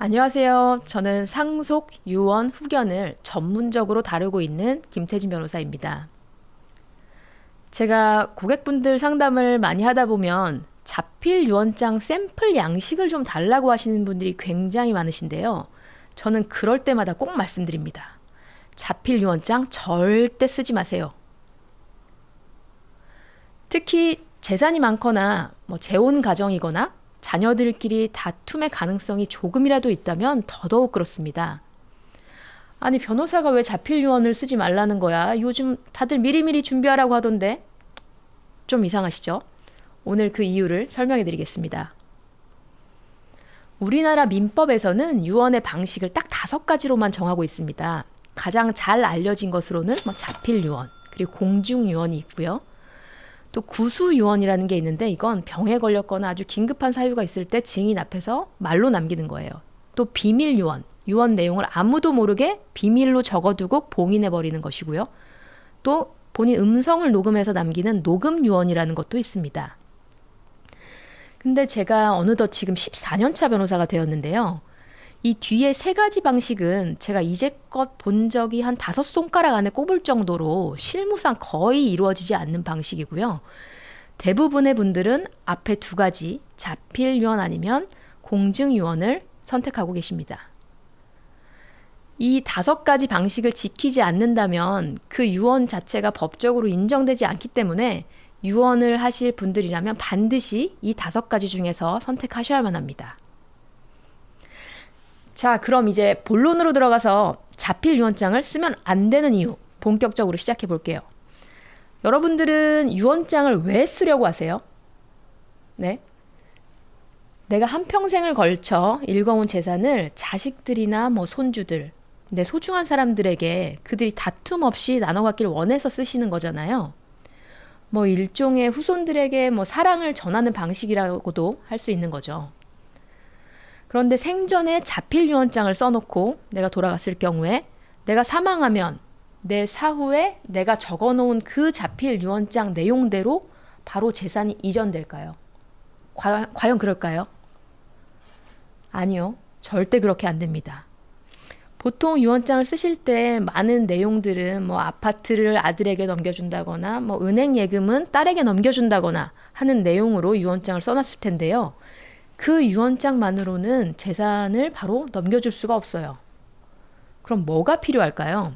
안녕하세요. 저는 상속, 유언, 후견을 전문적으로 다루고 있는 김태진 변호사입니다. 제가 고객분들 상담을 많이 하다 보면 자필 유언장 샘플 양식을 좀 달라고 하시는 분들이 굉장히 많으신데요. 저는 그럴 때마다 꼭 말씀드립니다. 자필 유언장 절대 쓰지 마세요. 특히 재산이 많거나 재혼 가정이거나 자녀들끼리 다툼의 가능성이 조금이라도 있다면 더더욱 그렇습니다. 아니, 변호사가 왜 자필 유언을 쓰지 말라는 거야? 요즘 다들 미리미리 준비하라고 하던데. 좀 이상하시죠? 오늘 그 이유를 설명해 드리겠습니다. 우리나라 민법에서는 유언의 방식을 딱 5가지로만 정하고 있습니다. 가장 잘 알려진 것으로는 자필 유언, 그리고 공중 유언이 있고요. 또 구수 유언이라는 게 있는데 이건 병에 걸렸거나 아주 긴급한 사유가 있을 때 증인 앞에서 말로 남기는 거예요. 또 비밀 유언, 유언 내용을 아무도 모르게 비밀로 적어두고 봉인해버리는 것이고요. 또 본인 음성을 녹음해서 남기는 녹음 유언이라는 것도 있습니다. 근데 제가 어느덧 지금 14년차 변호사가 되었는데요. 이 뒤에 3가지 방식은 제가 이제껏 본 적이 한 5손가락 안에 꼽을 정도로 실무상 거의 이루어지지 않는 방식이고요. 대부분의 분들은 앞에 2가지, 자필 유언 아니면 공증 유언을 선택하고 계십니다. 이 5가지 방식을 지키지 않는다면 그 유언 자체가 법적으로 인정되지 않기 때문에 유언을 하실 분들이라면 반드시 이 5가지 중에서 선택하셔야만 합니다. 자, 그럼 이제 본론으로 들어가서 자필 유언장을 쓰면 안 되는 이유 본격적으로 시작해 볼게요. 여러분들은 유언장을 왜 쓰려고 하세요? 네. 내가 한평생을 걸쳐 읽어온 재산을 자식들이나 손주들, 내 소중한 사람들에게 그들이 다툼 없이 나눠 갖길 원해서 쓰시는 거잖아요. 일종의 후손들에게 사랑을 전하는 방식이라고도 할 수 있는 거죠. 그런데 생전에 자필 유언장을 써놓고 내가 돌아갔을 경우에 내가 사망하면 내 사후에 내가 적어놓은 그 자필 유언장 내용대로 바로 재산이 이전될까요? 과연 그럴까요? 아니요. 절대 그렇게 안 됩니다. 보통 유언장을 쓰실 때 많은 내용들은 아파트를 아들에게 넘겨준다거나 은행 예금은 딸에게 넘겨준다거나 하는 내용으로 유언장을 써놨을 텐데요. 그 유언장만으로는 재산을 바로 넘겨줄 수가 없어요. 그럼 뭐가 필요할까요?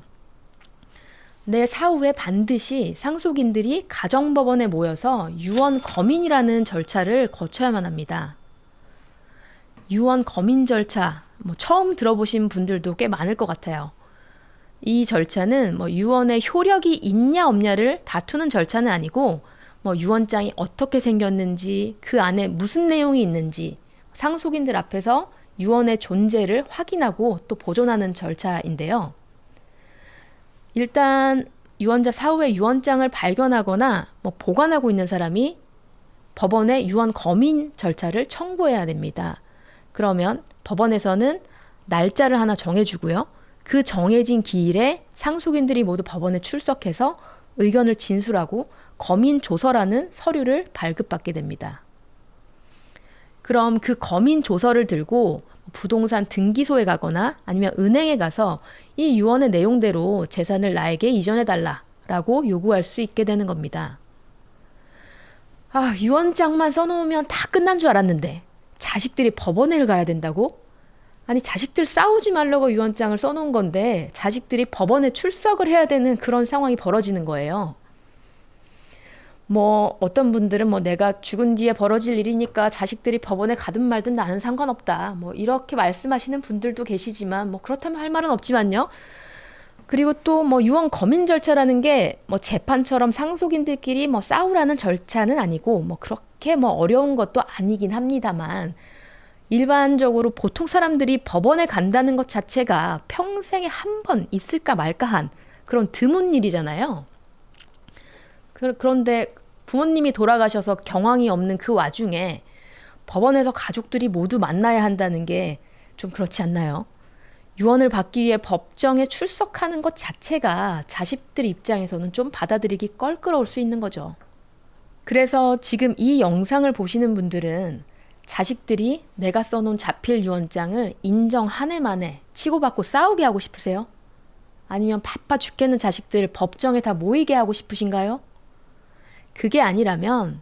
내 사후에 반드시 상속인들이 가정법원에 모여서 유언 검인이라는 절차를 거쳐야만 합니다. 유언 검인 절차, 처음 들어보신 분들도 꽤 많을 것 같아요. 이 절차는 유언의 효력이 있냐 없냐를 다투는 절차는 아니고 유언장이 어떻게 생겼는지, 그 안에 무슨 내용이 있는지 상속인들 앞에서 유언의 존재를 확인하고 또 보존하는 절차인데요. 일단 유언자 사후에 유언장을 발견하거나 보관하고 있는 사람이 법원에 유언 검인 절차를 청구해야 됩니다. 그러면 법원에서는 날짜를 하나 정해주고요. 그 정해진 기일에 상속인들이 모두 법원에 출석해서 의견을 진술하고 검인 조서라는 서류를 발급받게 됩니다. 그럼 그 검인 조서를 들고 부동산 등기소에 가거나 아니면 은행에 가서 이 유언의 내용대로 재산을 나에게 이전해달라라고 요구할 수 있게 되는 겁니다. 아, 유언장만 써놓으면 다 끝난 줄 알았는데 자식들이 법원에 가야 된다고? 아니, 자식들 싸우지 말라고 유언장을 써놓은 건데 자식들이 법원에 출석을 해야 되는 그런 상황이 벌어지는 거예요. 어떤 분들은 내가 죽은 뒤에 벌어질 일이니까 자식들이 법원에 가든 말든 나는 상관없다. 이렇게 말씀하시는 분들도 계시지만 그렇다면 할 말은 없지만요. 그리고 또 유언 검인 절차라는 게 재판처럼 상속인들끼리 싸우라는 절차는 아니고 그렇게 어려운 것도 아니긴 합니다만 일반적으로 보통 사람들이 법원에 간다는 것 자체가 평생에 한 번 있을까 말까 한 그런 드문 일이잖아요. 그런데 부모님이 돌아가셔서 경황이 없는 그 와중에 법원에서 가족들이 모두 만나야 한다는 게 좀 그렇지 않나요? 유언을 받기 위해 법정에 출석하는 것 자체가 자식들 입장에서는 좀 받아들이기 껄끄러울 수 있는 거죠. 그래서 지금 이 영상을 보시는 분들은 자식들이 내가 써놓은 자필 유언장을 인정 한 해 만에 치고받고 싸우게 하고 싶으세요? 아니면 바빠 죽겠는 자식들 법정에 다 모이게 하고 싶으신가요? 그게 아니라면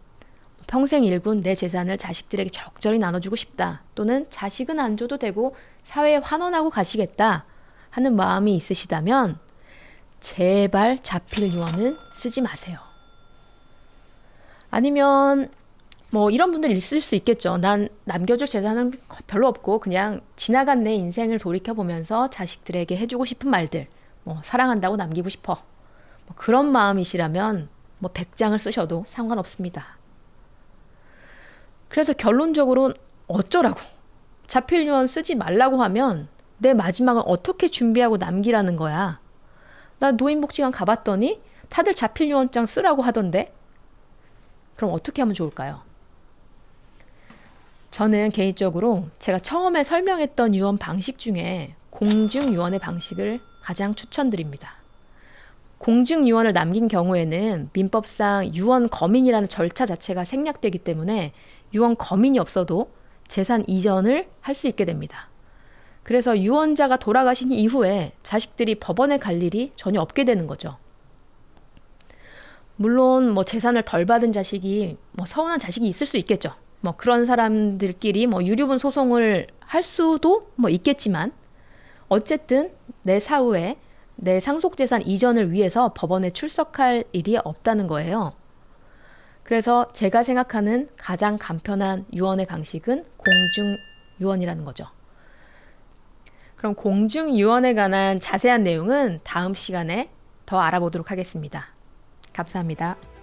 평생 일군 내 재산을 자식들에게 적절히 나눠주고 싶다. 또는 자식은 안 줘도 되고 사회에 환원하고 가시겠다 하는 마음이 있으시다면 제발 자필 유언은 쓰지 마세요. 아니면 뭐 이런 분들 있을 수 있겠죠. 난 남겨줄 재산은 별로 없고 그냥 지나간 내 인생을 돌이켜보면서 자식들에게 해주고 싶은 말들, 뭐 사랑한다고 남기고 싶어. 뭐 그런 마음이시라면 뭐 100장을 쓰셔도 상관없습니다. 그래서 결론적으로 어쩌라고? 자필 유언 쓰지 말라고 하면 내 마지막을 어떻게 준비하고 남기라는 거야. 나 노인복지관 가봤더니 다들 자필 유언장 쓰라고 하던데? 그럼 어떻게 하면 좋을까요? 저는 개인적으로 제가 처음에 설명했던 유언 방식 중에 공증 유언의 방식을 가장 추천드립니다. 공증 유언을 남긴 경우에는 민법상 유언 거민이라는 절차 자체가 생략되기 때문에 유언 거민이 없어도 재산 이전을 할 수 있게 됩니다. 그래서 유언자가 돌아가신 이후에 자식들이 법원에 갈 일이 전혀 없게 되는 거죠. 물론 뭐 재산을 덜 받은 자식이 뭐 서운한 자식이 있을 수 있겠죠. 뭐 그런 사람들끼리 뭐 유류분 소송을 할 수도 뭐 있겠지만 어쨌든 내 사후에 내 상속재산 이전을 위해서 법원에 출석할 일이 없다는 거예요. 그래서 제가 생각하는 가장 간편한 유언의 방식은 공증유언이라는 거죠. 그럼 공증유언에 관한 자세한 내용은 다음 시간에 더 알아보도록 하겠습니다. 감사합니다.